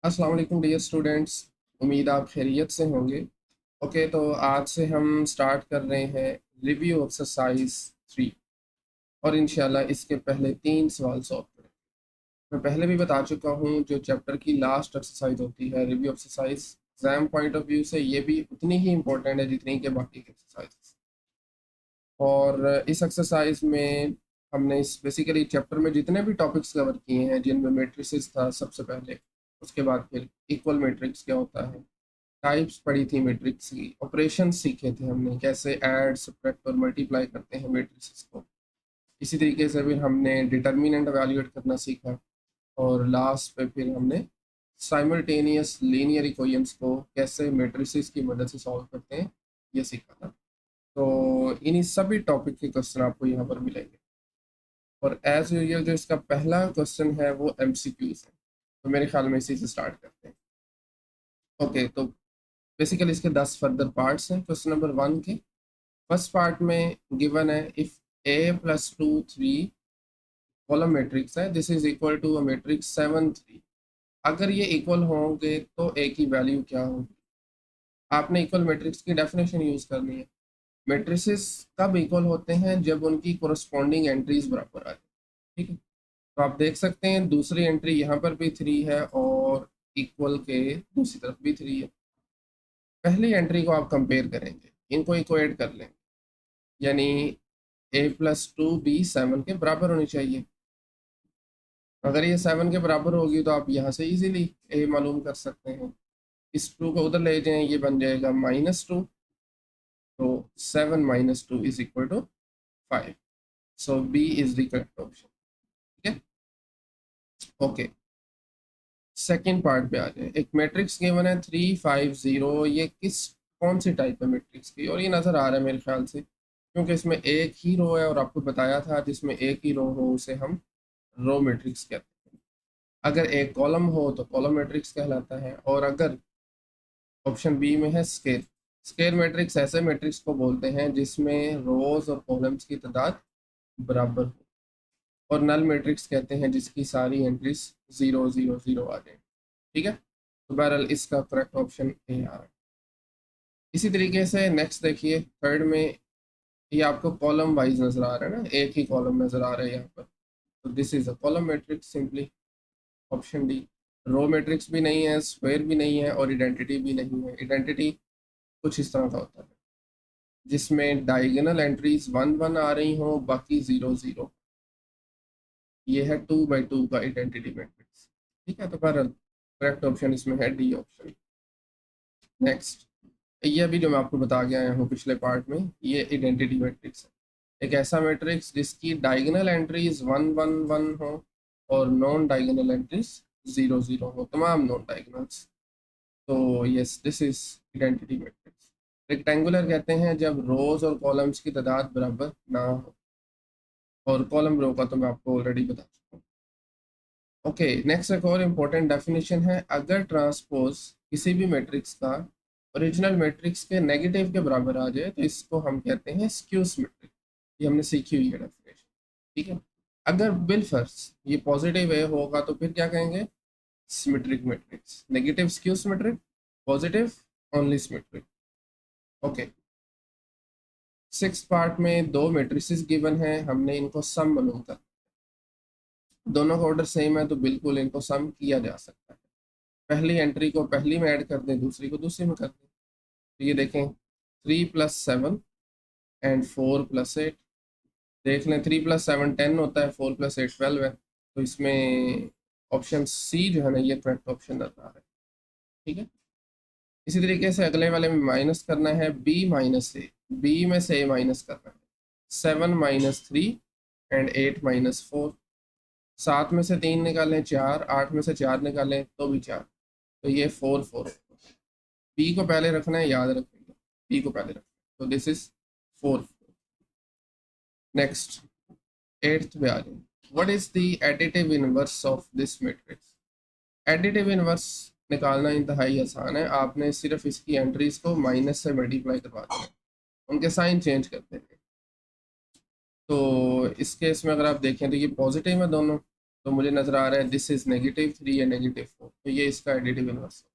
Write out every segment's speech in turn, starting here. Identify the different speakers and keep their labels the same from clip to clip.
Speaker 1: अस्सलाम वालेकुम dear students. उम्मीद आप खैरियत से होंगे। ओके, तो आज से हम स्टार्ट कर रहे हैं रिव्यू एक्सरसाइज 3 और इंशाल्लाह इसके पहले 3 सवाल सॉल्व करें। मैं पहले भी बता चुका हूँ, जो चैप्टर की लास्ट एक्सरसाइज होती है review exercise, exam point of view से ये भी उतनी ही इम्पोर्टेंट है जितनी के बाकी के एक्सरसाइज। और इस एक्सरसाइज में हमने इस बेसिकली चैप्टर में जितने भी टॉपिक्स कवर किए हैं, जिनमें मैट्रिसेस था सबसे पहले, उसके बाद फिर इक्वल मैट्रिक्स क्या होता है, टाइप्स पढ़ी थी मैट्रिक्स की, ऑपरेशन सीखे थे हमने कैसे ऐड सब्ट्रैक्ट और मल्टीप्लाई करते हैं मैट्रिक्स को। इसी तरीके से फिर हमने डिटर्मिनेंट एवेल्यूएट करना सीखा। और लास्ट पे फिर हमने साइमल्टेनियस लीनियर इक्वेशंस को कैसे मैट्रिसेस की मदद से सॉल्व करते हैं, ये सीखा था। तो इन्हीं सभी टॉपिक के क्वेश्चन आपको यहाँ पर मिलेंगे। और एज यूजुअल जो इसका पहला क्वेश्चन है वो एमसीक्यूज है, तो मेरे ख्याल में इसी से स्टार्ट करते हैं। ओके, तो बेसिकली इसके 10 फर्दर पार्ट्स हैं क्वेश्चन नंबर 1 के। फर्स्ट पार्ट में गिवन है इफ A+2 3 कॉलम मैट्रिक्स है, this is equal to a matrix 7 3। अगर ये इक्वल होंगे तो ए की वैल्यू क्या होगी। आपने इक्वल मैट्रिक्स की डेफिनेशन यूज करनी है। मैट्रिसेस कब इक्वल होते हैं, जब उनकी कोरस्पॉन्डिंग एंट्रीज बराबर आ जाए। ठीक है, तो आप देख सकते हैं दूसरी एंट्री यहाँ पर भी 3 है और इक्वल के दूसरी तरफ भी 3 है। पहली एंट्री को आप कंपेयर करेंगे, इनको इक्वेट कर लेंगे, यानी A+2 B 7 के बराबर होनी चाहिए। अगर ये 7 के बराबर होगी तो आप यहाँ से इजीली A मालूम कर सकते हैं। इस 2 को उधर ले जाएं, ये बन जाएगा -2। तो 7 - 2 is equal to 5। So B is the correct option. ठीक है, ओके। सेकेंड पार्ट पे आ जाए। एक मैट्रिक्स गिवन है 3 5 0। ये कौन सी टाइप है मैट्रिक्स की, और ये नज़र आ रहा है मेरे ख्याल से, क्योंकि इसमें एक ही रो है और आपको बताया था जिसमें एक ही रो हो उसे हम रो मैट्रिक्स कहते हैं। अगर एक कॉलम हो तो कॉलम मैट्रिक्स कहलाता है, और अगर ऑप्शन बी में है स्केर, स्केर मैट्रिक्स ऐसे मैट्रिक्स को बोलते हैं जिसमें रोज और कॉलम्स की तादाद बराबर हो। और नल मैट्रिक्स कहते हैं जिसकी सारी एंट्रीज 0 0 0 आ जाए। ठीक है, तो बहरहाल इसका करेक्ट ऑप्शन ए आ रहा है। इसी तरीके से नेक्स्ट देखिए, थर्ड में ये आपको कॉलम वाइज नजर आ रहा है ना, एक ही कॉलम नजर आ रहा है यहाँ पर। तो this is a column matrix simply, option D. Row matrix भी नहीं है, स्क्वायर भी नहीं है, और आइडेंटिटी भी नहीं है। आइडेंटिटी कुछ इस तरह का होता है जिसमें डायगोनल एंट्रीज 1 1 आ रही हो, बाकी 0 0। ये है 2 by 2 का आइडेंटिटी मैट्रिक्स। ठीक है, तो बहरहाल करेक्ट ऑप्शन इसमें है डी ऑप्शन। नेक्स्ट, ये अभी जो मैं आपको बता के आया हूँ पिछले पार्ट में, ये आइडेंटिटी मैट्रिक्स है। एक ऐसा मैट्रिक्स जिसकी डायगोनल एंट्रीज 1 1 1 हो और नॉन डायगोनल एंट्रीज 0 0 हो, तमाम नॉन डायगोनल्स। तो yes, this is identity matrix. Rectangular कहते हैं जब रोज और कॉलम्स की तादाद बराबर ना हो, और कॉलम रो का तो मैं आपको ऑलरेडी बता चुका हूँ। ओके, नेक्स्ट एक और इम्पोर्टेंट डेफिनेशन है, अगर ट्रांसपोज किसी भी मैट्रिक्स का ओरिजिनल मैट्रिक्स के नेगेटिव के बराबर आ जाए तो इसको हम कहते हैं स्क्यूस मैट्रिक्स। ये हमने सीखी हुई है डेफिनेशन। ठीक है, अगर बिलफर्ज ये पॉजिटिव है होगा तो फिर क्या कहेंगे, symmetric matrix. Negative skew symmetric, positive only symmetric. Okay, six part में दो मैट्रिसेस गिवन है, हमने इनको सम मालूम कर, दोनों का ऑर्डर सेम है तो बिल्कुल इनको सम किया जा सकता है। पहली एंट्री को पहली में ऐड कर दें, दूसरी को दूसरी में कर दें। तो ये देखें, 3 + 7 एंड 4 + 8। देख लें, 3 + 7 10 होता है, 4 + 8 12 है। तो इसमें ऑप्शन सी जो है ना, ये करेक्ट ऑप्शन नजर आ रहा है। ठीक है, इसी तरीके से अगले वाले में माइनस करना है, B - A, बी में से ए माइनस करना है। 7 - 3 एंड 8 - 4। 7 में से 3 निकालें 4, 8 में से 4 निकालें तो भी 4। तो ये 4 4। बी को पहले रखना है, याद रखिएगा, बी को पहले रखना है। तो this is 4। Next, eighth pay आ जाए, what is the additive inverse of this matrix. Additive inverse निकालना इंतहाई आसान है, आपने सिर्फ इसकी एंट्रीज को माइनस से मल्टीप्लाई करवा देना है, उनके साइन चेंज करते हैं। तो इस केस में अगर आप देखें तो ये पॉजिटिव है दोनों, तो मुझे नजर आ रहा है दिस इज -3 या -4। तो ये इसका एडिटिव इन्वर्स है,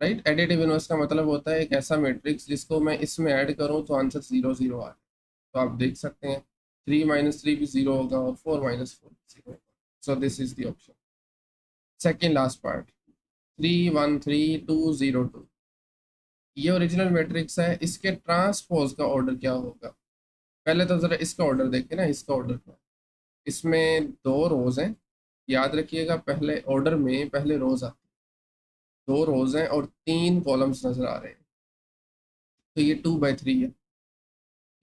Speaker 1: राइट। एडिटिव इन्वर्स का मतलब होता है एक ऐसा मैट्रिक्स जिसको मैं इसमें ऐड करूँ तो आंसर 0 0 आ जाए। तो आप देख सकते हैं 3 - 3 भी 0 होगा और 4 - 4 भी 0 होगा। सो this is the option. Second last part, 3 1 3 2 0 2, ये ओरिजिनल मैट्रिक्स है, इसके ट्रांसपोज का ऑर्डर क्या होगा। पहले तो ज़रा इसका ऑर्डर देखें ना, इसका ऑर्डर क्या है। इसमें दो रोज हैं, याद रखिएगा, पहले ऑर्डर में पहले रोज आती है, दो रोज हैं और तीन कॉलम्स नजर आ रहे हैं, तो ये 2/3 है।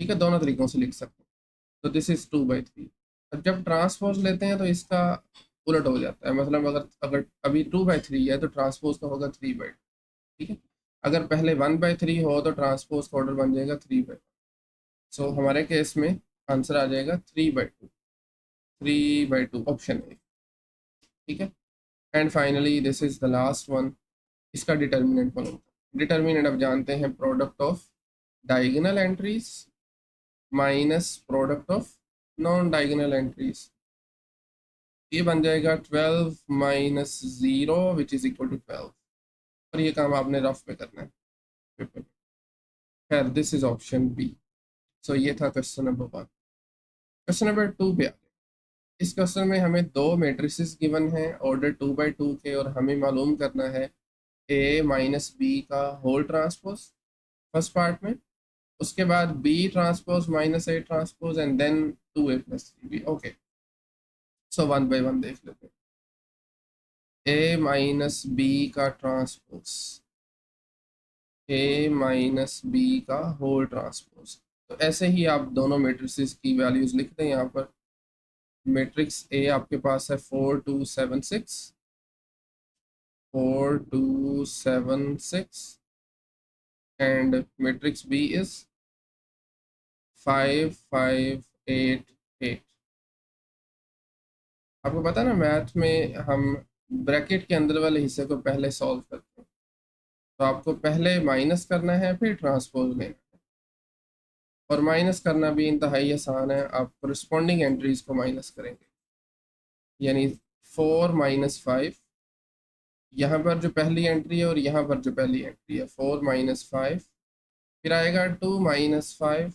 Speaker 1: ठीक है, दोनों तरीकों से लिख सकते हैं। तो दिस इज 2/3। अब जब ट्रांसपोज लेते हैं तो इसका उलट हो जाता है, मतलब अगर अगर अभी 2/3 है तो ट्रांसपोज का होगा 3/2। ठीक है, अगर पहले 1/3 हो तो ट्रांसपोज का ऑर्डर बन जाएगा 3/1। सो हमारे केस में आंसर आ जाएगा 3/2, 3/2 ऑप्शन ए। ठीक है, and finally this is the last one, इसका डिटर्मिनेंट बनूंगा। डिटर्मिनेंट अब जानते हैं, product of diagonal entries minus product of non diagonal entries, ये बन जाएगा 12 - 0 विच इज इक्वल टू 12। और ये काम आपने रफ में करना है पेपर में। खैर दिस इज ऑप्शन बी। सो ये था क्वेश्चन नंबर 1। क्वेश्चन नंबर 2 पे आ गए। इस क्वेश्चन में हमें दो मैट्रिसेस गिवन हैं ऑर्डर 2/2 के, और हमें मालूम करना है a - b का होल ट्रांसपोज फर्स्ट पार्ट में, उसके बाद b transpose - a transpose and then 2a + 3b। Okay, so one by one देख लेते हैं। a - b का ट्रांसपोज, a - b का होल ट्रांसपोज। तो ऐसे ही आप दोनों मैट्रिसेस की वैल्यूज लिख दें यहाँ पर। मैट्रिक्स ए आपके पास है 4 2 7 6, 4 2 7 6, and matrix B is 5 5 8 8। आपको पता है ना, मैथ में हम ब्रैकेट के अंदर वाले हिस्से को पहले सॉल्व करते हैं, तो आपको पहले माइनस करना है फिर ट्रांसपोज लेना है, और माइनस करना भी इंतहाई आसान है, आप कोरिस्पॉन्डिंग एंट्रीज को माइनस करेंगे। यानी 4 - 5, यहाँ पर जो पहली एंट्री है और यहाँ पर जो पहली एंट्री है 4 - 5, फिर आएगा 2 - 5।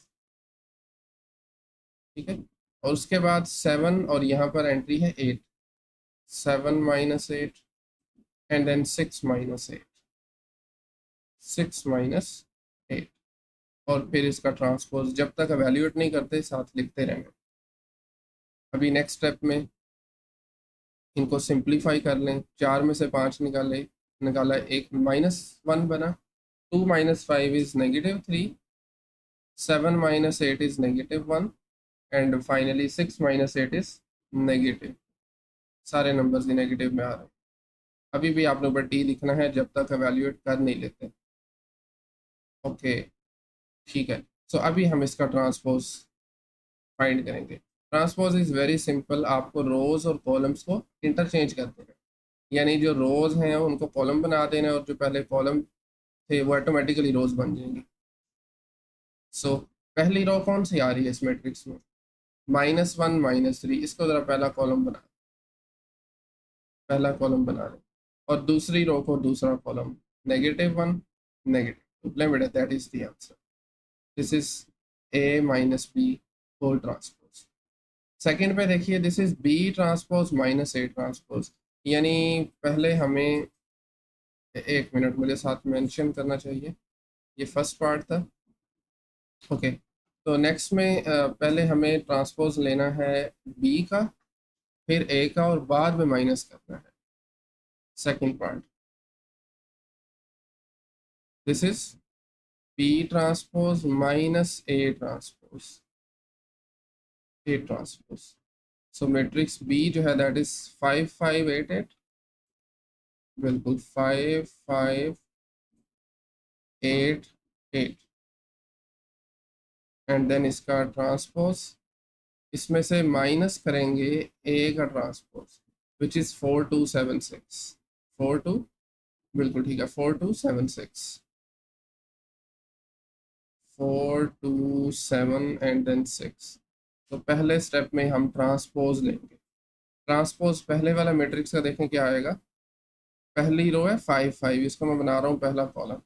Speaker 1: ठीक है, और उसके बाद 7 और यहाँ पर एंट्री है 8, 7 - 8 एंड देन 6 - 8, 6 - 8, और फिर इसका ट्रांसपोज जब तक एवेल्यूएट नहीं करते साथ लिखते रहेंगे। अभी नेक्स्ट स्टेप में इनको सिंप्लीफाई कर लें, 4 में से 5 निकाला, एक -1 बना, 2 - 5 is -3, 7 - 8 is -1 and finally 6 - 8 is negative. सारे नंबर्स ही नेगेटिव में आ रहे हैं। अभी भी आपने ऊपर टी लिखना है जब तक एवेल्यूएट कर नहीं लेते। ओके, ठीक है। सो अभी हम इसका ट्रांसपोज फाइंड करेंगे। ट्रांसपोज इज़ वेरी सिंपल, आपको रोज और कॉलम्स को इंटरचेंज कर देना, यानी जो रोज हैं उनको कॉलम बना देना और जो पहले कॉलम थे वो ऑटोमेटिकली रोज बन जाएंगी। सो पहली रो कौन सी आ रही है इस मैट्रिक्स में, -1 -3, इसको ज़रा पहला कॉलम बना लें, और दूसरी रो को दूसरा column, -1 -2, limit that is the answer. This is a - b whole transpose. Second पे देखिए, this is b transpose - a transpose, यानी पहले हमें, एक मिनट मुझे साथ मेंशन करना चाहिए, ये फर्स्ट पार्ट था। ओके, तो नेक्स्ट में पहले हमें ट्रांसपोज लेना है b का, फिर a का, और बाद में माइनस करना है second part. This is b transpose - a transpose, a transpose. So matrix b जो है दैट इज 5 5 8 8, बिल्कुल 5 5 8 8, एंड देन इसका ट्रांसपोज, इसमें से माइनस करेंगे a का ट्रांसपोज विच इज 4 2 7 6, 4 2, बिल्कुल ठीक है, 4 2 7 6, 4 2 7 एंड देन 6। तो पहले स्टेप में हम ट्रांसपोज लेंगे। ट्रांसपोज पहले वाला मैट्रिक्स का देखें क्या आएगा, पहली रो है 5 5, इसको मैं बना रहा हूँ पहला कॉलम।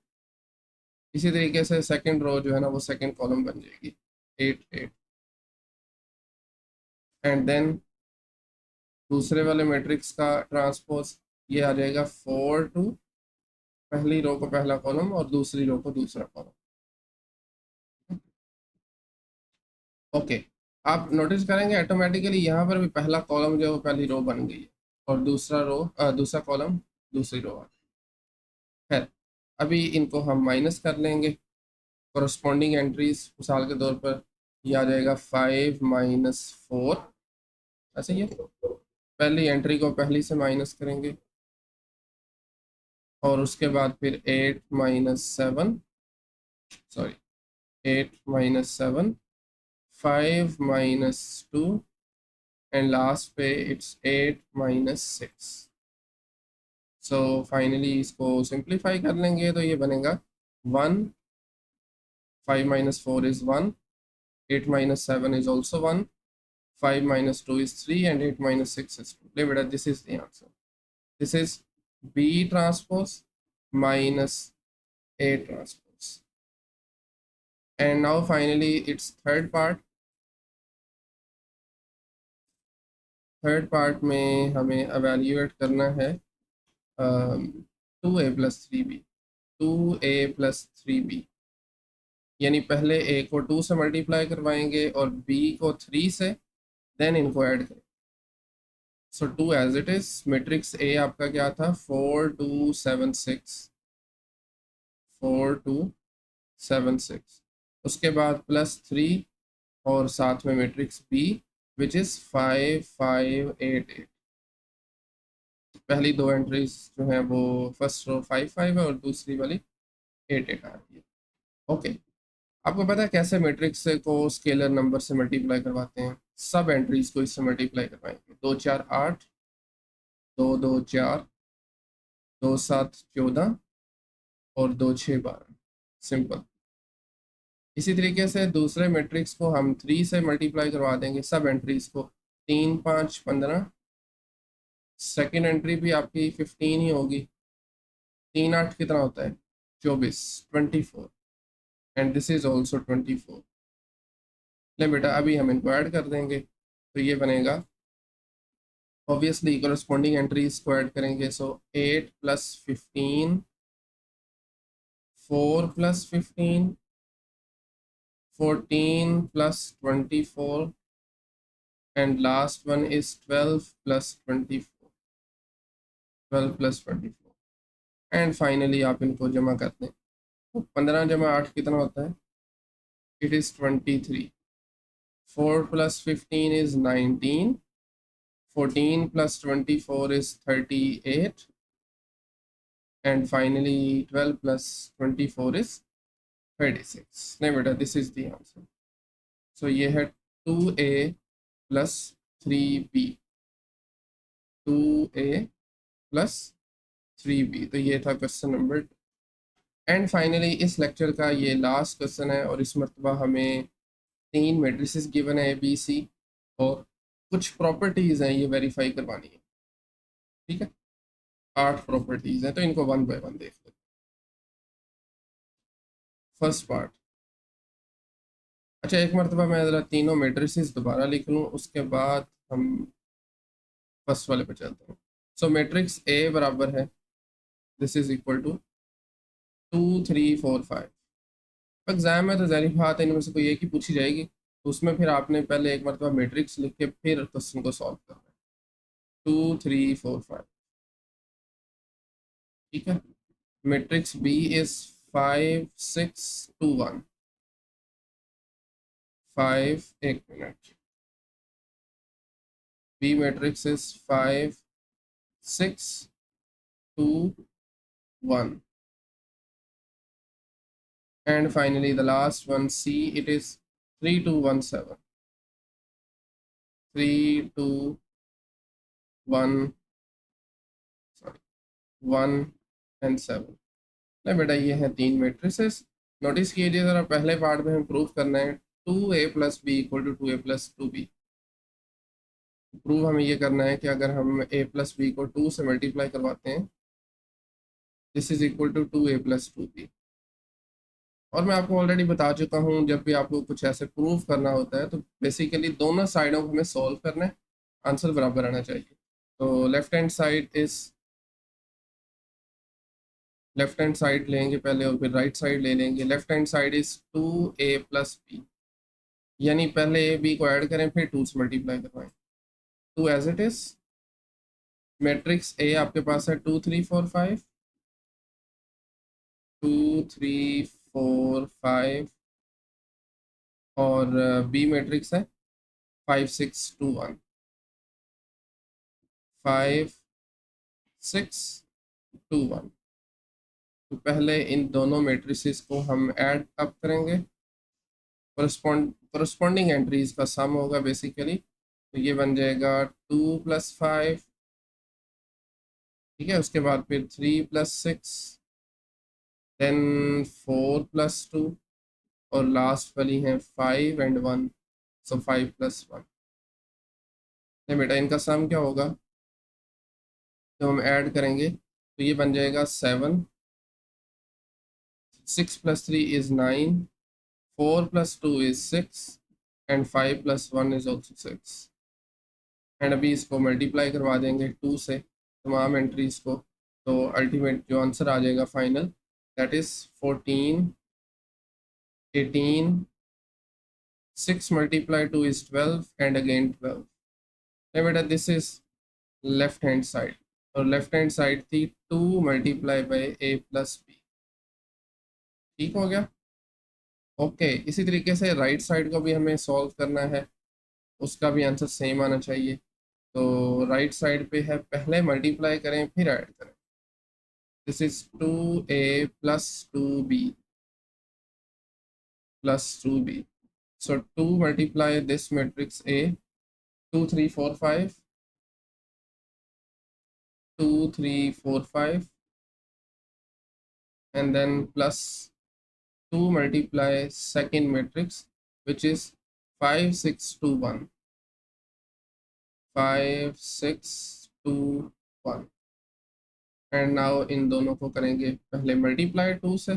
Speaker 1: इसी तरीके से सेकंड रो जो है ना वो सेकंड कॉलम बन जाएगी 8 8। एंड देन दूसरे वाले मैट्रिक्स का ट्रांसपोज ये आ जाएगा 4 2, पहली रो को पहला कॉलम और दूसरी रो को दूसरा कॉलम। ओके, आप नोटिस करेंगे ऑटोमेटिकली यहाँ पर भी पहला कॉलम जो है वो पहली रो बन गई है और दूसरा कॉलम दूसरी रो आ गई। खैर, अभी इनको हम माइनस कर लेंगे। कोरस्पॉन्डिंग एंट्रीज मिसाल के तौर पर ये आ जाएगा 5 - 4, ऐसे ही है। पहली एंट्री को पहली से माइनस करेंगे और उसके बाद फिर 8 - 7, 5 - 2 एंड लास्ट पे इट्स 8 - 6। सो फाइनली इसको सिंप्लीफाई कर लेंगे तो ये बनेगा 1, 5 - 4 is 1, 8 - 7 is also 1, 5 - 2 is 3 and 8 - 6 is 2. ले बेटा, this is the answer. This is B transpose minus A transpose. And now finally its third part. Third part में हमें एवेल्यूएट करना है 2A + 3B, 2A + 3B, यानी पहले A को 2 से मल्टीप्लाई करवाएंगे और B को 3 से, देन इनको ऐड करें। So 2 as it is, matrix A आपका क्या था 4 2 7 6, 4 2 7 6, उसके बाद +3 और साथ में मैट्रिक्स B विच इज़ 5 5 8 8। पहली दो एंट्रीज जो है वो फर्स्ट रो 5 5 है और दूसरी वाली 8 8 आ रही है। ओके, आपको पता है कैसे मैट्रिक्स को स्केलर नंबर से मल्टीप्लाई करवाते हैं? सब एंट्रीज को इससे मल्टीप्लाई करवाएंगे। 2 4 8, 2 2 4, 2 7 14 और 2 6 12, सिंपल। इसी तरीके से दूसरे मैट्रिक्स को हम 3 से मल्टीप्लाई करवा देंगे सब एंट्रीज को। 3 5 15, सेकेंड एंट्री भी आपकी 15 ही होगी। 3 8 कितना होता है 24, 24, एंड दिस इज ऑल्सो 24। ले बेटा, अभी हम इनको ऐड कर देंगे तो ये बनेगा, ऑब्वियसली कोरस्पॉन्डिंग एंट्रीज को ऐड करेंगे। सो 8 + 15, 4 + 15, 14 + 24 and last one is 12 + 24, 12 + 24 and finally आप इनको जमा कर दें तो 15 × 8 कितना होता है? It is 23। 4 + 15 is 19, 14 + 24 is 38 and finally 12 + 24 is 36। नहीं बेटा, दिस इज द आंसर। सो ये है 2A + 3B, 2A + 3B। तो ये था क्वेश्चन नंबर 2। एंड फाइनली इस लेक्चर का ये लास्ट क्वेश्चन है और इस मरतबा हमें 3 मैट्रिसेस गिवन है ABC और कुछ प्रॉपर्टीज़ हैं ये वेरीफाई करवानी है। ठीक है, 8 प्रॉपर्टीज़ हैं तो इनको 1 बाय 1 देख लेते हैं। फर्स्ट पार्ट, अच्छा एक मरतबा मैं ज़रा तीनों मैट्रिसेस दोबारा लिख लूँ, उसके बाद हम फर्स्ट वाले पे चलते हैं। सो मैट्रिक्स A बराबर है, this is equal to 2 3 4 5। Exam में तो ज़ाहिर बात है इनमें से कोई एक ही पूछी जाएगी, तो उसमें फिर आपने पहले एक मरतबा मैट्रिक्स लिख के फिर क्वेश्चन को सॉल्व करना है। 2 3 4 5, ठीक है। मैट्रिक्स B इज 5 6 2 1, 5 एक minute, B matrix is 5 6 2 1 and finally the last one C, it is 3 2 1 7, 3 2 1, sorry 1 and 7। नहीं बेटा, ये हैं 3 मैट्रिसेस। नोटिस कीजिए ज़रा, पहले पार्ट में हम प्रूव करना है 2A + B = 2A + 2B। Prove हमें ये करना है कि अगर हम A + B को 2 से मल्टीप्लाई करवाते हैं this is equal to 2a plus 2b। और मैं आपको ऑलरेडी बता चुका हूँ, जब भी आपको कुछ ऐसे प्रूव करना होता है तो बेसिकली दोनों साइडों को हमें सॉल्व करना है, आंसर बराबर आना चाहिए। तो लेफ्ट हैंड साइड लेंगे पहले और फिर राइट साइड ले लेंगे। Left hand side is 2a plus B, यानी पहले ए बी को ऐड करें फिर 2 से मल्टीप्लाई करवाएं। 2 as it is. Matrix A आपके पास है 2 3 4 5, 2 3 4 5, और बी मैट्रिक्स है 5 6 2 1, 5 6 2 1। तो पहले इन दोनों मैट्रिसेस को हम ऐड अप करेंगे, करस्पॉन्डिंग एंट्रीज का सम होगा बेसिकली। तो ये बन जाएगा 2 प्लस 5, ठीक है। उसके बाद फिर 3 प्लस 6, देन 4 प्लस 2, और लास्ट वाली है 5 एंड 1, सो 5 प्लस 1। नहीं बेटा, इनका सम क्या होगा तो हम ऐड करेंगे तो ये बन जाएगा 7, 6 plus 3 is 9, 4 plus 2 is 6, and 5 plus 1 is also 6। And अभी इसको मल्टीप्लाई करवा देंगे 2 से तमाम एंट्रीज को, तो अल्टीमेट जो आंसर आ जाएगा final, that is 14, 18, 6 multiply 2 is 12, and again 12। नहीं बेटा, this is left hand side, और लेफ्ट हैंड साइड थी 2 multiply by A plus B. ठीक हो गया। ओके, इसी तरीके से राइट साइड को भी हमें सॉल्व करना है, उसका भी आंसर सेम आना चाहिए। तो राइट साइड पे है, पहले मल्टीप्लाई करें फिर ऐड करें। This is 2a plus 2b plus 2b। So 2 multiply this matrix a, 2 3 4 5, 2 3 4 5, and then plus 2 multiply second matrix, which is 5 6 2 1, 5 6 2 1। And now in दोनों को करेंगे पहले मल्टीप्लाई 2 से।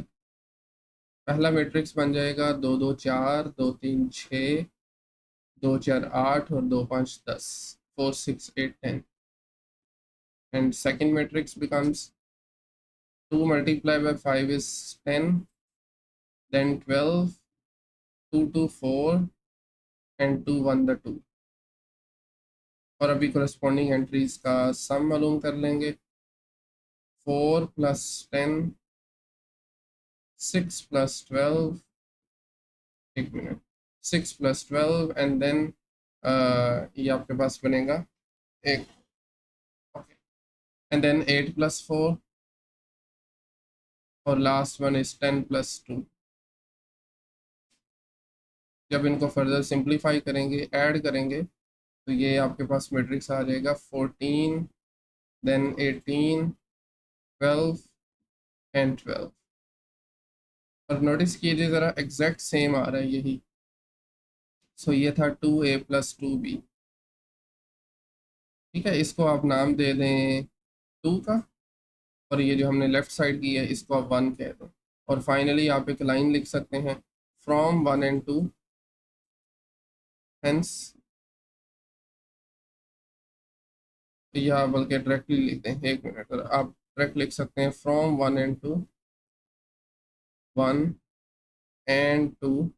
Speaker 1: पहला मैट्रिक्स बन जाएगा 2 2 4, 2 3 6, 2 4 8, और 2 5 10, 4 6 8 10। And second matrix becomes 2 multiplied by 5 is 10, then 12, 2 2 4, and 2 1 the 2। और अभी corresponding एंट्रीज का सम मालूम कर लेंगे। 4 प्लस 10, 6 प्लस 12, एक मिनट, 6 प्लस 12, एंड देन ये आपके पास बनेगा एक, एंड देन 8 प्लस 4, और लास्ट वन इज 10 प्लस 2। जब इनको फर्दर सिंप्लीफाई करेंगे, ऐड करेंगे, तो ये आपके पास मैट्रिक्स आ जाएगा 14, देन 18, 12 एंड 12। और नोटिस कीजिए ज़रा, एग्जैक्ट सेम आ रहा है यही। सो ये था 2a प्लस 2b। ठीक है, इसको आप नाम दे दें 2 का, और ये जो हमने लेफ्ट साइड की है इसको आप 1 कह दो। और फाइनली आप एक लाइन लिख सकते हैं, फ्रॉम 1 एंड 2, हेंस, या बल्कि डायरेक्टली लिख दें, एक मिनट, आप डायरेक्ट लिख सकते हैं from 1 and 2, 1 and 2,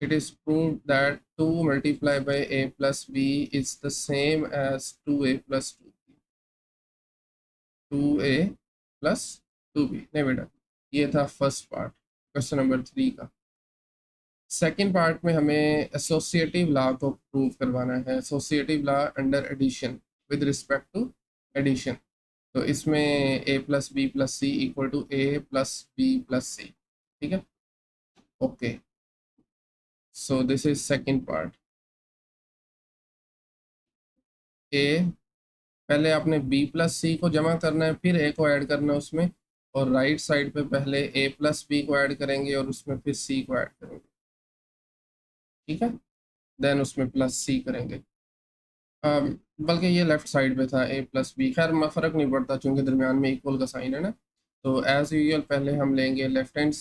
Speaker 1: it is proved that 2 multiplied by a plus b is the same as 2a plus 2b, 2a plus 2b। नहीं बेटा, ये था फर्स्ट पार्ट, क्वेश्चन नंबर 3 का। सेकेंड पार्ट में हमें एसोसिएटिव लॉ को प्रूव करवाना है, associative law under addition, with respect to addition. तो इसमें a plus B plus C equal to a plus B plus C. ठीक है, okay. So this is second part. a, पहले आपने b प्लस सी को जमा करना है, फिर a को ऐड करना है उसमें, और राइट साइड पे पहले a प्लस बी को ऐड करेंगे और उसमें फिर c को ऐड करेंगे। ठीक है, देन उसमें प्लस c करेंगे। बल्कि ये लेफ़्ट साइड पे था a+b, खैर फ़र्क नहीं पड़ता चूँकि दरमियान में इक्वल का साइन है ना। तो एज़ यूजुअल पहले हम लेंगे लेफ़्ट हैंड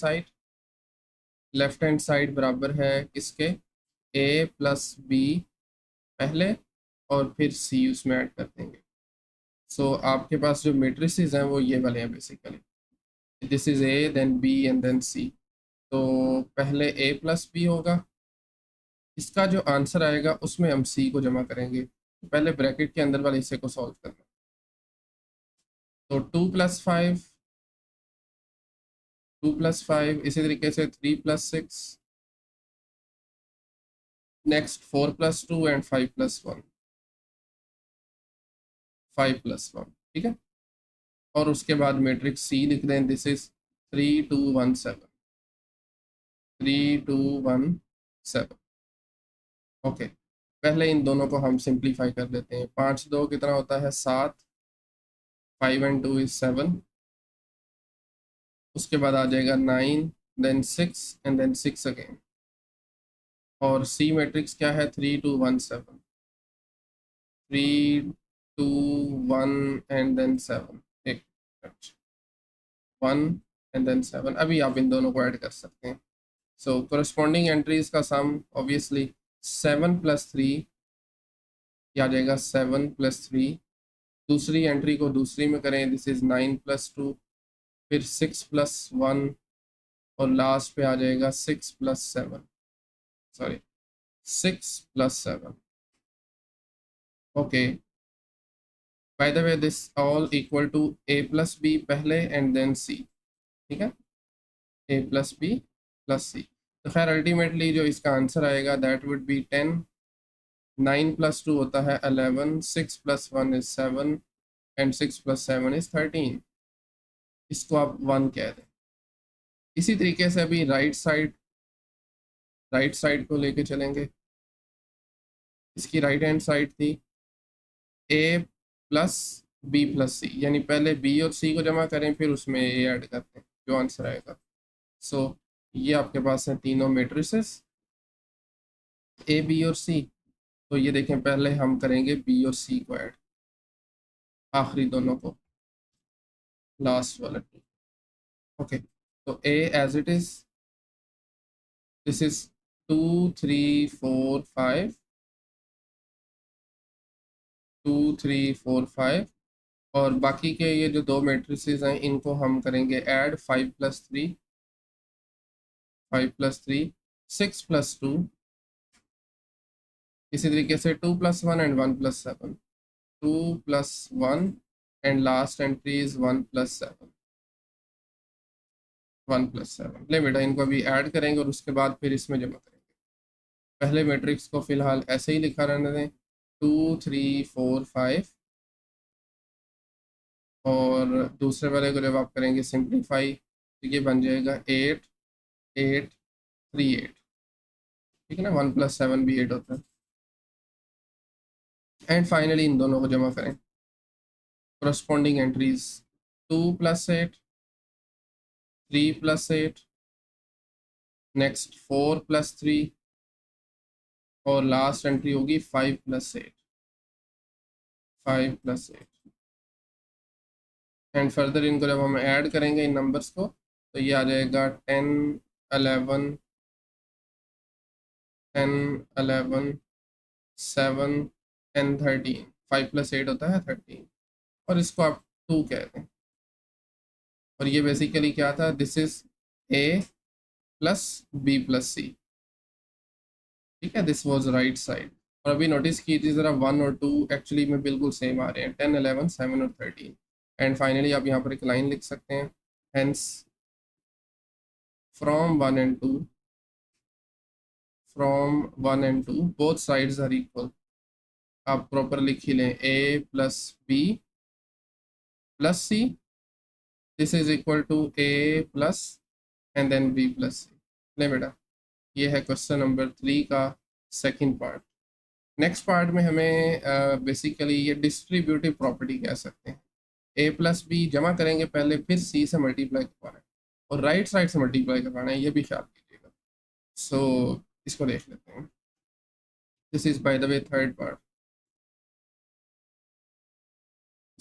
Speaker 1: साइड बराबर है किसके, a+b पहले और फिर c उसमें ऐड कर देंगे। सो आपके पास जो मेट्रिसेस हैं वो ये वाले हैं basically, this is a then b and then c। तो पहले a+b होगा, इसका जो आंसर आएगा उसमें हम c को जमा करेंगे। पहले ब्रैकेट के अंदर वाले हिस्से को सॉल्व करना। तो 2+5 इसी तरीके से 3+6, नेक्स्ट 4+2 एंड 5+1, 5+1, ठीक है। और उसके बाद मैट्रिक्स सी लिख दें, दिस इज 3 2 1 7, 3 2 1 7। ओके, पहले इन दोनों को हम सिंप्लीफाई कर लेते हैं। 5 2 कितना होता है 7, 5 and 2 is 7। उसके बाद आ जाएगा 9 देन 6 एंड देन 6 अगेन। और सी मैट्रिक्स क्या है 3 2 1 7, 3 2 1 एंड देन 7, एक 1 एंड देन 7। अभी आप इन दोनों को ऐड कर सकते हैं। सो कोरस्पॉन्डिंग एंट्रीज का सम ऑब्वियसली 7+3, या आ जाएगा 7+3। दूसरी एंट्री को दूसरी में करें, दिस इज 9+2, फिर 6+1 और लास्ट पे आ जाएगा 6+7, sorry 6+7। Okay, by the way this all equal to a+b पहले एंड देन c, ठीक है, a+b+c। तो खैर अल्टीमेटली जो इसका आंसर आएगा दैट वुड बी 10, 9+2 होता है 11, 6+1 इज 7 एंड 6+7 इज 13। इसको आप 1 कह दें। इसी तरीके से अभी राइट साइड को लेके चलेंगे। इसकी राइट हैंड साइड थी a+b+c, यानी पहले b और c को जमा करें फिर उसमें a ऐड करते हैं, जो आंसर आएगा। सो ये आपके पास हैं तीनों मेट्रिसेस a b और c। तो ये देखें, पहले हम करेंगे b और c को ऐड, आखिरी दोनों को, लास्ट वाला। ओके, तो a as it is, this is 2 3 4 5, 2 3 4 5। और बाकी के ये जो दो मेट्रिसेस हैं इनको हम करेंगे ऐड, 5+3, 5+3, 6+2, इसी तरीके से 2+1 and 1+7, 2+1 and last entry is 1+7, 1+7। ले बेटा, इनको अभी ऐड करेंगे और उसके बाद फिर इसमें जमा करेंगे। पहले मैट्रिक्स को फिलहाल ऐसे ही लिखा रहने दें, 2 3 4 5, और दूसरे वाले को जब आप करेंगे सिंप्लीफाई तो ये बन जाएगा 8 8 3 8, ठीक है ना, 1+7 भी 8 होता है। एंड फाइनली इन दोनों को जमा करें, corresponding एंट्रीज 2+8, 3+8, नेक्स्ट 4+3 और लास्ट एंट्री होगी 5+8, 5+8। एंड फर्दर इनको जब हम ऐड करेंगे इन नंबर्स को तो ये आ जाएगा 10 11 10 11 7 एंड 13, 5+8 होता है 13, और इसको आप 2 कह दें। और ये बेसिकली क्या था, दिस इज a+b+c, ठीक है, दिस वाज राइट साइड। और अभी नोटिस कीजिए ज़रा 1 और 2 एक्चुअली में बिल्कुल सेम आ रहे हैं, 10 11 7 और 13। एंड फाइनली आप यहाँ पर एक लाइन लिख सकते हैं, hence from 1 and 2, both sides are equal. आप प्रॉपर लिख ही लें, a+b+c, this is equal to a+ and then b+c। ले बेटा, ये है क्वेश्चन नंबर 3 का सेकंड पार्ट। नेक्स्ट पार्ट में हमें बेसिकली ये डिस्ट्रीब्यूटिव प्रॉपर्टी कह सकते हैं। a+b जमा करेंगे पहले, फिर c से मल्टीप्लाई करवाना है और राइट साइड से मल्टीप्लाई करवाना है, ये भी ख्याल कीजिएगा। सो इसको देख लेते हैं, this is by the way third part.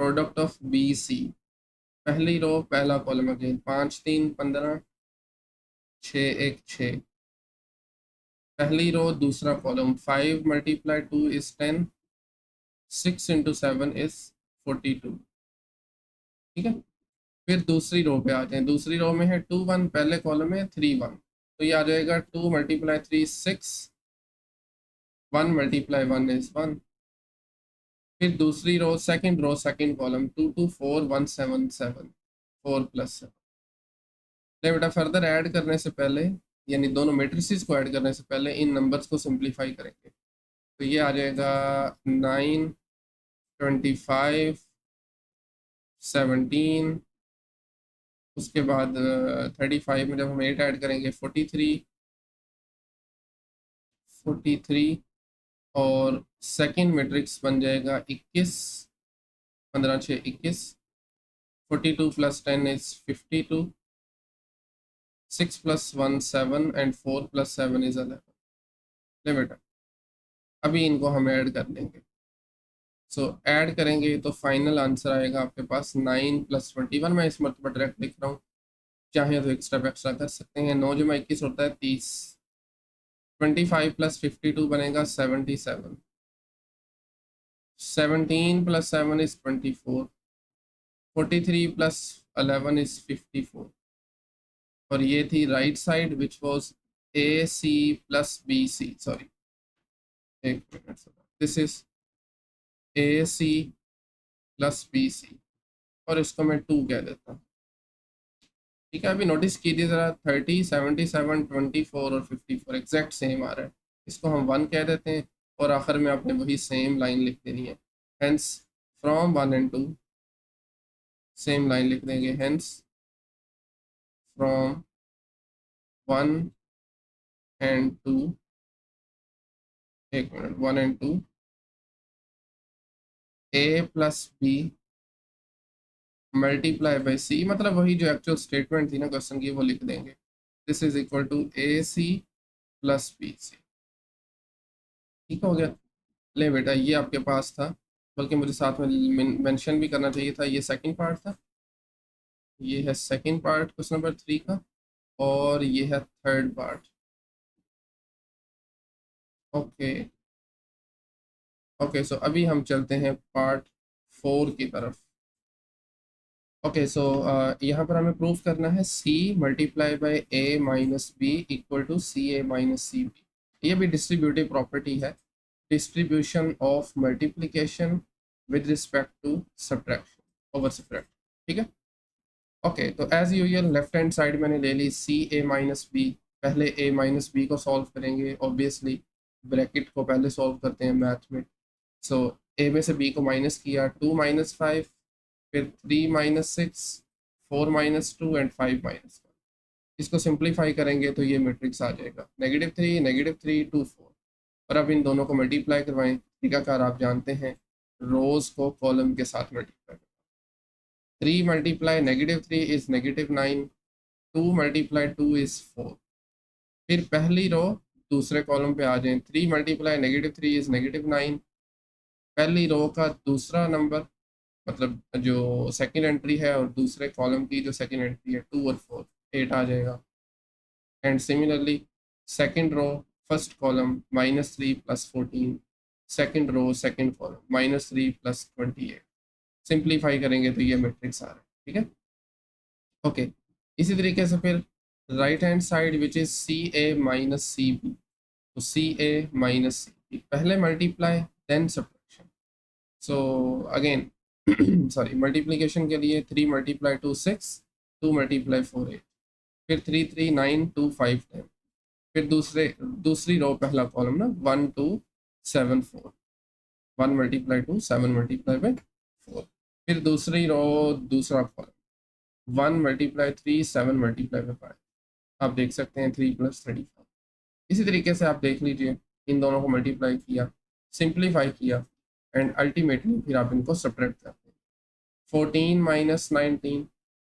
Speaker 1: Product of B C, पहली रो पहला कॉलम अगेन, 5 3 15, 6 1 6, पहली रो दूसरा कॉलम, 5 × 2 इज 10, 6 × 7 इज 42। ठीक है, फिर दूसरी रो पे आते हैं, दूसरी रो में है 2 1, पहले कॉलम में 3 1, तो ये आ जाएगा 2 × 3 6, 1 × 1 इज 1। फिर दूसरी रो सेकंड कॉलम 2 2 4 1 7 7, 4 + 7। ले बेटा, फर्दर ऐड करने से पहले, यानी दोनों मेट्रिसेस को ऐड करने से पहले इन नंबर्स को सिंप्लीफाई करेंगे, तो ये आ जाएगा 9 25 17, उसके बाद 35 में जब हम 8 ऐड करेंगे 43 और सेकंड मैट्रिक्स बन जाएगा 21, 15 6 21, 42 + 10 इज 52, 6 + 1 7 एंड 4 + 7 इज 11। ले बेटा, अभी इनको हम ऐड कर लेंगे, सो ऐड करेंगे तो फाइनल आंसर आएगा आपके पास 9 + 21। मैं इस मरतबा डायरेक्ट लिख रहा हूँ, चाहे तो एक्स्ट्रा कर सकते हैं। 9 × 21 होता है 30, 25 + 52 बनेगा 77, 17 + 7 इज 24, 43 + 11 इज 54, और ये थी right side which was AC + BC, sorry एक minute, this is AC + BC, और इसको मैं 2 कह देता हूँ। ठीक है, अभी नोटिस कीजिए ज़रा, 30 77 24 और 54 एग्जैक्ट सेम आ रहा है, इसको हम 1 कह देते हैं और आखिर में आपने वही सेम लाइन लिख देनी है, hence from 1 and 2, same line लिख देंगे, हेंस फ्रॉम 1 and 2, एक minute, 1 and 2, A + B × C, मतलब वही जो एक्चुअल स्टेटमेंट थी ना क्वेश्चन की, वो लिख देंगे, this is equal to AC + BC। ठीक हो गया। ले बेटा, ये आपके पास था, बल्कि मुझे साथ में मेंशन भी करना चाहिए था, ये सेकंड पार्ट था, ये है सेकंड पार्ट क्वेश्चन नंबर 3 का, और ये है थर्ड पार्ट। ओके ओके, सो अभी हम चलते हैं पार्ट 4 की तरफ। ओके, सो यहाँ पर हमें प्रूफ करना है C × A - B = CA - CB। ये भी डिस्ट्रीब्यूटिव प्रॉपर्टी है, distribution of multiplication with respect to subtraction, over subtract. ठीक है, ओके, तो as usual left hand side मैंने ले ली CA - B, पहले A - B को सॉल्व करेंगे, ऑब्वियसली ब्रैकेट को पहले सॉल्व करते हैं मैथ में। सो A में से B को माइनस किया, 2 - 5, फिर 3 - 6, 4 - 2 एंड 5 - 1। इसको सिंप्लीफाई करेंगे तो ये मैट्रिक्स आ जाएगा -3 -3 2 4। और अब इन दोनों को मल्टीप्लाई करवाएं, तरीकाकार आप जानते हैं, रोज को कॉलम के साथ मल्टीप्लाई। 3 × -3 is -9, 2 × 2 is 4। फिर पहली रो दूसरे कॉलम पे आ जाएं, 3 × -3 इज -9, पहली रो का दूसरा नंबर, मतलब जो सेकंड एंट्री है, और दूसरे कॉलम की जो सेकंड एंट्री है 2 और 4, 8 आ जाएगा। And similarly second row first column -3 + 14, second row second column -3 + 28। Simplify करेंगे तो ये मैट्रिक्स आ रहा है। ठीक है, ओके, इसी तरीके से फिर right hand side which is CA - CB, तो CA - CB पहले multiply then subtraction. So again sorry, multiplication के लिए 3 × 2 6, 2 × 4 8, फिर 3 3 9 2 5 10, फिर दूसरी रो पहला कॉलम ना 1 2 7 4, 1 × 2 7 × 4, फिर दूसरी रो दूसरा कॉलम 1 × 3 7 × 5। आप देख सकते हैं 3 + 35। इसी तरीके से आप देख लीजिए, इन दोनों को मल्टीप्लाई किया, सिंप्लीफाई किया, एंड अल्टीमेटली फिर आप इनको सब्ट्रैक्ट करते हैं। 14 - 19,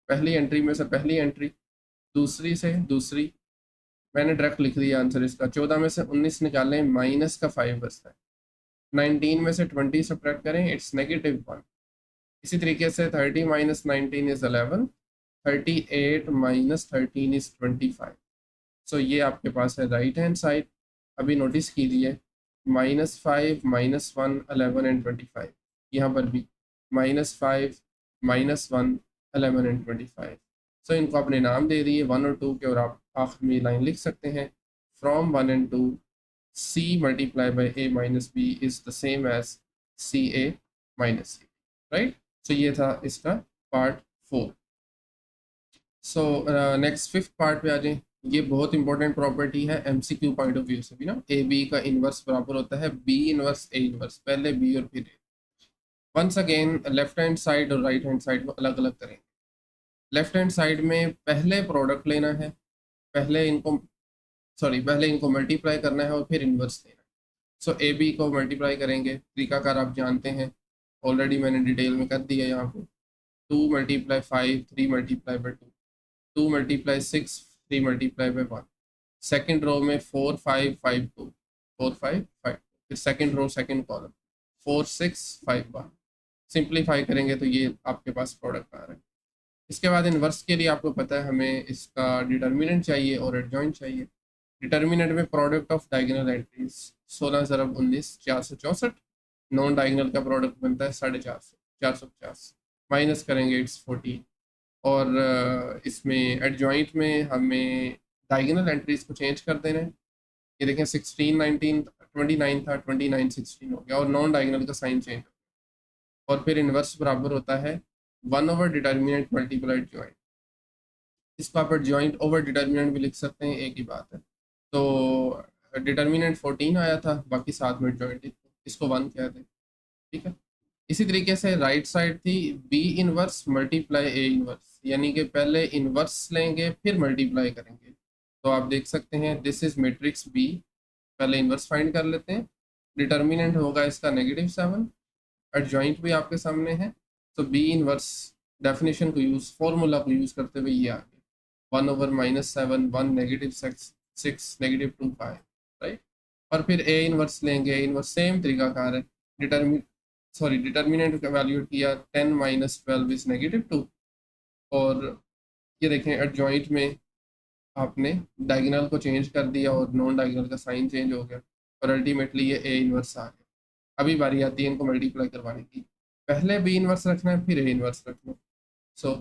Speaker 1: पहली एंट्री में से पहली एंट्री, दूसरी से दूसरी, मैंने डायरेक्ट लिख दिया आंसर इसका। 14 में से 19 निकालें, माइनस का 5 बचता है। 19 में से 20 सब्ट्रैक्ट करें, इट्स -1। इसी तरीके से 30 माइनस 19 इज 11, 38 माइनस 13 इज 25। सो ये आपके पास है राइट हैंड साइड। अभी नोटिस कीजिए -5 -1 11 एंड 25, यहाँ पर भी -5 -1 11 एंड 25। सो इनको आपने नाम दे दिए 1 और 2 के, और आप आखिर में लाइन लिख सकते हैं from 1 and 2 C multiply by A minus B is the same as CA minus C, right. So ये था इसका part 4। So next fifth part पे आ जाए। ये बहुत इंपॉर्टेंट प्रॉपर्टी है MCQ पॉइंट ऑफ व्यू से भी ना। ए बी का इन्वर्स बराबर होता है B इन्वर्स A इन्वर्स, पहले B और फिर A। Once again left hand side और राइट हैंड साइड को अलग अलग करेंगे। लेफ्ट हैंड साइड में पहले प्रोडक्ट लेना है, पहले इनको मल्टीप्लाई करना है और फिर इन्वर्स लेना है। सो ए बी को मल्टीप्लाई करेंगे, तरीकाकार आप जानते हैं, ऑलरेडी मैंने डिटेल में कर दिया यहाँ पे। 2 multiply 5 3 multiply by 2, 2 multiply 6 3 multiply by 1। Second row में 4 5 5 2, 4 5 5 2, फिर second row second column 4 6 5 1। Simplify करेंगे तो ये आपके पास प्रोडक्ट आ रहा है। इसके बाद इन्वर्स के लिए आपको पता है हमें इसका डिटर्मिनेंट चाहिए और एडजॉइंट चाहिए। डिटर्मिनेंट में product of diagonal entries 16 ज़रब 19 464, non diagonal का प्रोडक्ट बनता है 450 450, माइनस करेंगे इट्स 14। और इसमें एडजॉइंट में हमें डायगोनल एंट्रीज को चेंज कर देना है। ये देखें 16 19 29 था, 29 16 हो गया, और नॉन डायगोनल का साइन चेंज हो गया। और फिर इन्वर्स बराबर होता है 1 ओवर डिटर्मिनेंट मल्टीप्लाइड जॉइंट। इसको आप जॉइंट ओवर डिटर्मिनेंट भी लिख सकते हैं, एक ही बात है। तो डिटर्मिनेंट 14 आया था, बाकी साथ में जॉइंट, इसको 1 कह दें, ठीक है। इसी तरीके से राइट साइड थी B inverse multiply A inverse, यानी कि पहले इनवर्स लेंगे फिर मल्टीप्लाई करेंगे। तो आप देख सकते हैं दिस इज मैट्रिक्स B, पहले इनवर्स फाइंड कर लेते हैं। डिटर्मिनेंट होगा इसका -7, एडजॉइंट भी आपके सामने है। तो B इनवर्स डेफिनेशन को यूज़, फॉर्मूला को यूज़ करते हुए ये आ गया 1 ओवर -7 1 -6 -2 5, राइट। और फिर A इनवर्स लेंगे, इनवर्स सेम तरीका कार है, डिटर्मिनेंट का वैल्यू किया 10 माइनस 12 इज -2। और ये देखें एडजॉइंट में आपने डायगोनल को चेंज कर दिया और नॉन डायगोनल का साइन चेंज हो गया, और अल्टीमेटली ये A इनवर्स आ गया। अभी बारी आती है इनको मल्टीप्लाई करवाने की, पहले B इनवर्स रखना है फिर A इनवर्स रखना है। सो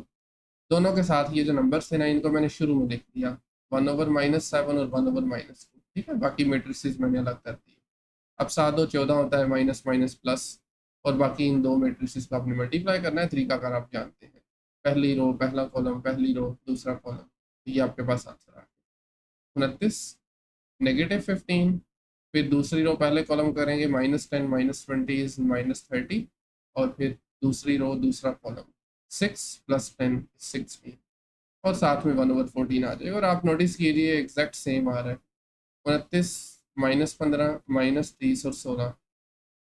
Speaker 1: दोनों के साथ ये जो नंबर्स थे ना, इनको मैंने शुरू में लिख दिया 1 ओवर -7 और 1 ओवर -2, ठीक है। बाकी मेट्रिसेस मैंने अलग कर दी। अब 7 और 14 होता है माइनस माइनस प्लस, और बाकी इन दो मैट्रिसेस को आपने मल्टीप्लाई करना है। तरीकाकार आप जानते हैं, पहली रो पहला कॉलम, पहली रो दूसरा कॉलम, ये आपके पास आंसर आ गया 29 -15। फिर दूसरी रो पहले कॉलम करेंगे -10 -20 इज -30, और फिर दूसरी रो दूसरा कॉलम 6 + 10 16, और साथ में 1 ओवर 14 आ जाएगा। और आप नोटिस कीजिए एग्जैक्ट सेम आ रहा है 29 -15 -30 और 16,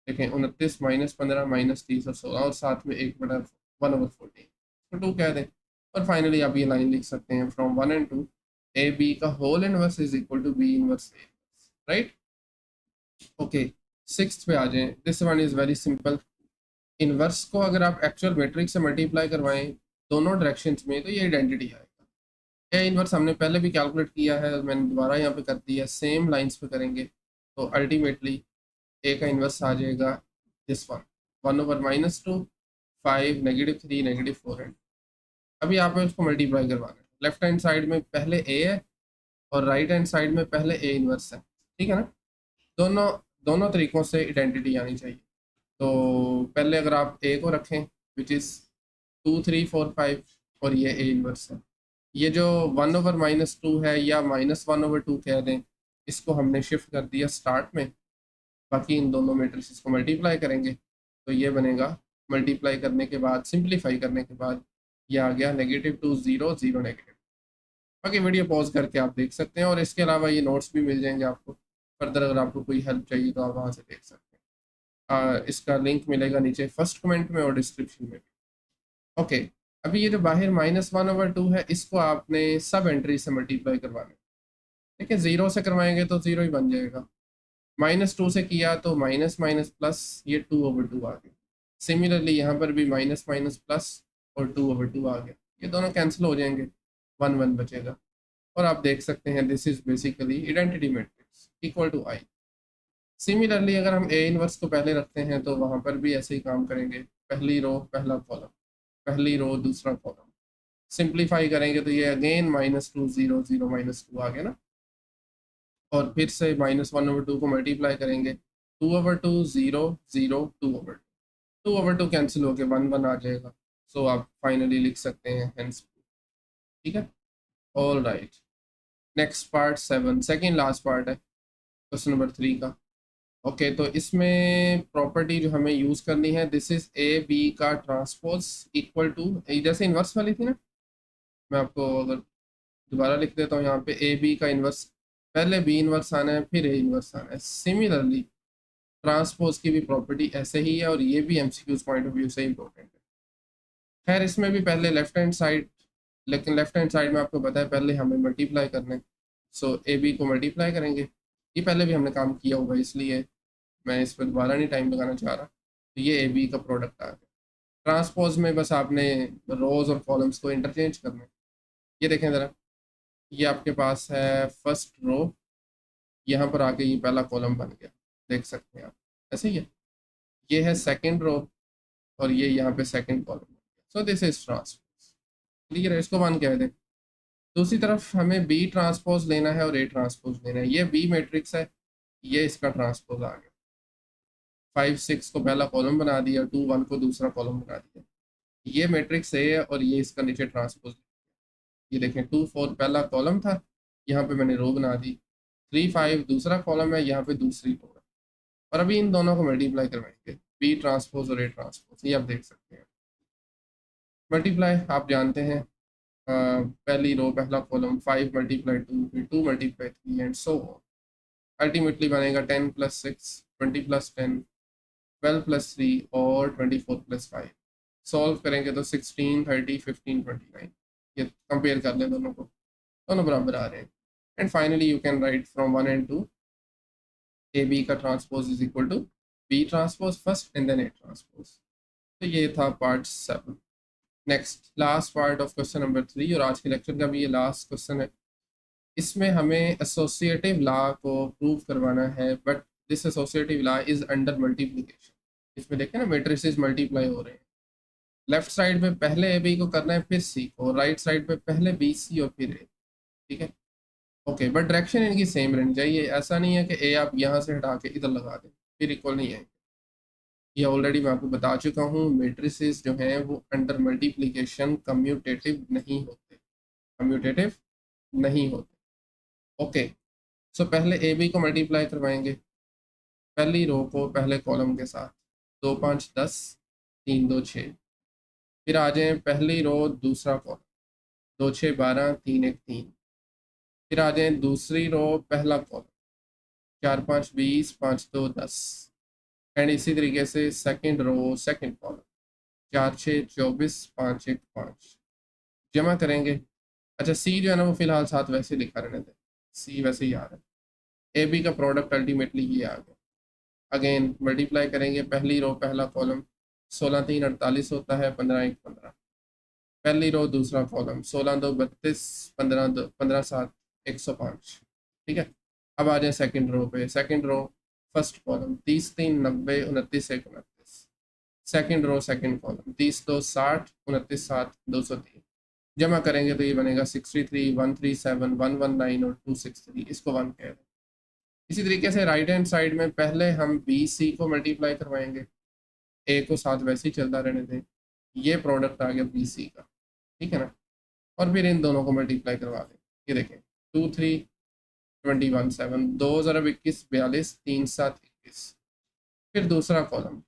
Speaker 1: देखें 29 -15 -30 और 16, और साथ में 1 ओवर 14, तो 2 कह दें। और फाइनली आप ये लाइन लिख सकते हैं फ्रॉम 1 एंड 2 ए बी का whole inverse is equal to B inverse A, right. Okay, sixth पे आ जाएं। This one is very simple. Inverse को अगर आप एक्चुअल मैट्रिक्स से मल्टीप्लाई करवाएं दोनों डायरेक्शंस में, तो ये आइडेंटिटी आएगा। ए इनवर्स हमने पहले भी कैलकुलेट किया है, मैंने दोबारा यहाँ पे कर दिया, सेम लाइंस पे करेंगे। तो अल्टीमेटली ए का इन्वर्स आ जाएगा दिस वन 1 ओवर -2 5 -3 -4 है। अभी आप इसको मल्टीप्लाई करवाना है, लेफ्ट हैंड साइड में पहले ए है और राइट हैंड साइड में पहले ए इन्वर्स है, ठीक है ना। दोनों दोनों तरीक़ों से आइडेंटिटी आनी चाहिए। तो पहले अगर आप ए को रखें विच इज़ 2 3 4 5, और ये ए इन्वर्स है। ये जो 1 ओवर -2 है या -1 ओवर 2 कह दें, इसको हमने शिफ्ट कर दिया स्टार्ट में। बाकी इन दोनों मैट्रिसेस को मल्टीप्लाई करेंगे तो ये बनेगा, मल्टीप्लाई करने के बाद सिंप्लीफाई करने के बाद ये आ गया -2 0 0 नेगेटिव। बाकी वीडियो पॉज करके आप देख सकते हैं, और इसके अलावा ये नोट्स भी मिल जाएंगे आपको। फर्दर अगर आपको कोई हेल्प चाहिए तो आप वहाँ से देख सकते हैं। इसका लिंक मिलेगा नीचे फर्स्ट कमेंट में और डिस्क्रिप्शन में भी। ओके, अभी ये जो बाहर -1 ओवर 2 है, इसको आपने सब एंट्री से मल्टीप्लाई करवाना है। ठीक है, 0 से करवाएंगे तो 0 ही बन जाएगा। -2 से किया तो माइनस माइनस प्लस, ये 2 ओवर 2 आ गया। सिमिलरली यहाँ पर भी माइनस माइनस प्लस और 2/2 आ गया, ये दोनों कैंसिल हो जाएंगे, 1 1 बचेगा। और आप देख सकते हैं this is basically identity matrix equal to I. Similarly अगर हम ए इनवर्स को पहले रखते हैं तो वहाँ पर भी ऐसे ही काम करेंगे, पहली रो पहला कॉलम, पहली रो दूसरा कॉलम। सिंप्लीफाई करेंगे तो ये अगेन -2 0 0 -2 आ गया ना, और फिर से -1/2 को मल्टीप्लाई करेंगे, 2/2 0 0 2/2, 2/2 कैंसिल होके 1 1 आ जाएगा। सो आप फाइनली लिख सकते हैं हेंस। ठीक है, all right. Next part 7, second last part है क्वेश्चन नंबर 3 का। ओके तो इसमें प्रॉपर्टी जो हमें यूज़ करनी है, दिस इज ए बी का ट्रांसपोज इक्वल टू, जैसे इन्वर्स वाली थी ना, मैं आपको अगर दोबारा लिख देता हूँ, यहाँ पे ए बी का इन्वर्स, पहले बी इन्वर्स आना है फिर ए इन्वर्स आना है। सिमिलरली ट्रांसपोज की भी प्रॉपर्टी ऐसे ही है, और ये भी एमसीक्यूज पॉइंट ऑफ व्यू से इंपॉर्टेंट है। खैर इसमें भी पहले लेफ्ट हैंड साइड, लेकिन लेफ्ट हैंड साइड में आपको पता है पहले हमें मल्टीप्लाई करना है। सो ए बी को मल्टीप्लाई करेंगे, ये पहले भी हमने काम किया होगा इसलिए मैं इस पर दोबारा नहीं टाइम लगाना चाह रहा। तो ये ए बी का प्रोडक्ट आ गया। ट्रांसपोज में बस आपने रोज और कॉलम्स को इंटरचेंज करना है। ये देखें ज़रा, ये आपके पास है फर्स्ट रो, यहाँ पर आके ये पहला कॉलम बन गया, देख सकते हैं आप, ऐसे ही है। ये है सेकंड रो, और ये यहाँ पे सेकंड कॉलम बन गया। सो दिस इज ट्रांसपोज, क्लियर है, इसको वन कह दें। दूसरी तरफ हमें बी ट्रांसपोज लेना है और ए ट्रांसपोज लेना है। ये बी मैट्रिक्स है, ये इसका ट्रांसपोज आ गया। 5 6 को पहला कॉलम बना दिया, 2 1 को दूसरा कॉलम बना दिया। ये मैट्रिक्स ए है और ये इसका नीचे ट्रांसपोज। ये देखें 2 4 पहला कॉलम था, यहाँ पे मैंने रो बना दी। 3 5 दूसरा कॉलम है, यहाँ पे दूसरी रो है। और अभी इन दोनों को मल्टीप्लाई करवाएंगे, बी ट्रांसपोज और ए ट्रांसपोज, ये आप देख सकते हैं। मल्टीप्लाई आप जानते हैं, पहली रो पहला कॉलम, 5 × 2 फिर 2 × 3 एंड सो ऑन। अल्टीमेटली बनेगा 10 + 6 20 + 10 12 + 3 और 24 + 5। सॉल्व करेंगे तो 16 30 15 29, ये कंपेयर कर लें दोनों को, दोनों बराबर आ रहे हैं। And finally you can write from 1 and 2 A B का transpose is equal to B transpose first and then A transpose. तो ये था part 7। Next last part of question number 3, और आज के लेक्चर का भी ये लास्ट क्वेश्चन है। इसमें हमें एसोसिएटिव लॉ को प्रूव करवाना है, but this associative law is under multiplication. इसमें देखें ना, मैट्रिसेस मल्टीप्लाई हो रहे हैं। लेफ्ट साइड पे पहले ए बी को करना है फिर सी को, राइट साइड पे पहले बी सी और फिर ए। ठीक है, ओके, बट डायरेक्शन इनकी सेम रहनी चाहिए। ऐसा नहीं है कि ए आप यहाँ से हटा के इधर लगा दें, फिर इक्वल नहीं है। ये ऑलरेडी मैं आपको बता चुका हूँ, मैट्रिसेस जो हैं वो अंडर मल्टीप्लिकेशन कम्यूटेटिव नहीं होते, कम्यूटेटिव नहीं होते। ओके, सो पहले ए बी को मल्टीप्लाई करवाएंगे, पहली रो को पहले कॉलम के साथ, 2 5 10 3 2 6। फिर आ जाए पहली रो दूसरा कॉलम, 2 6 12 3 1 3। फिर आ जाए दूसरी रो पहला कॉलम, 4 5 20 5 2 10। एंड इसी तरीके से सेकंड रो सेकंड कॉलम, 4 6 24 5 1 5। जमा करेंगे। अच्छा सी जो है ना वो फिलहाल साथ वैसे लिखा रहने दें, सी वैसे ही आ रहा है। ए बी का प्रोडक्ट अल्टीमेटली ये आ गया। अगेन मल्टीप्लाई करेंगे, पहली रो पहला कॉलम, 16 3 48 होता है, 15 1 15। पहली रो दूसरा कॉलम, 16 2 32 15 2 15 7 105। ठीक है, अब आ जाए सेकंड रो पे। Second row first column, 30 3 90 29 1 29। Second row second column, 30 2 60 29 7 203। जमा करेंगे तो ये बनेगा 63 137 119 और 263, इसको 1 कह रहे हैं। इसी तरीके से राइट हैंड साइड में पहले हम बी सी को मल्टीप्लाई करवाएंगे, ए को साथ वैसे ही चलता रहने दें। ये प्रोडक्ट आ गया बी सी का, ठीक है ना। और फिर इन दोनों को मल्टीप्लाई करवा दें। ये देखें 2 3 21 7 2 ज़रब 21 42 3 7 21। फिर दूसरा कॉलम,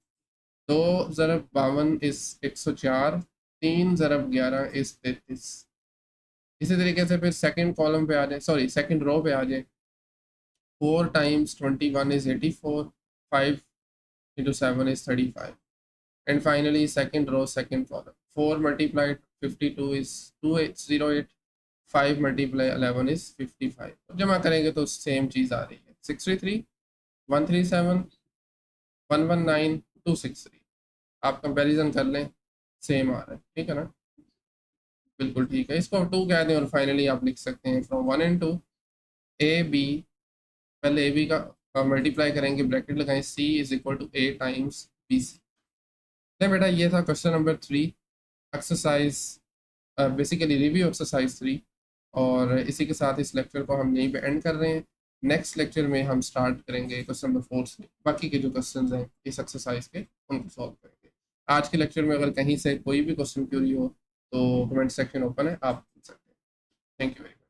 Speaker 1: 2 ज़रब 52 इस 104, 3 ज़रब 11 इस 33। इसी तरीके से फिर सेकंड कॉलम पे आ जाए, सॉरी सेकंड रो पे आ जाए। 4 × 21 is 84, 5 × 7 is 35, and finally second row second column, 4 multiplied 52 is 2808, 5 multiply 11 is 55। तो जमा करेंगे तो सेम चीज़ आ रही है, 63 137 119 263। आप कंपैरिजन कर लें, सेम आ रहा है, ठीक है ना, बिल्कुल ठीक है। इसको 2 कह दें और फाइनली आप लिख सकते हैं फ्रॉम 1 एंड 2 ए बी, पहले ए बी का मल्टीप्लाई करेंगे, ब्रैकेट लगाएं, C is equal to A times B C. बेटा ये था question number 3, exercise basically review exercise 3। और इसी के साथ इस लेक्चर को हम यहीं पे एंड कर रहे हैं। नेक्स्ट लेक्चर में हम स्टार्ट करेंगे क्वेश्चन नंबर 4 से, बाकी के जो क्वेश्चंस हैं इस एक्सरसाइज के उनको सॉल्व करेंगे। आज के लेक्चर में अगर कहीं से कोई भी क्वेश्चन क्यूरी हो तो कमेंट सेक्शन ओपन है, आप पूछ सकते हैं। Thank you very much.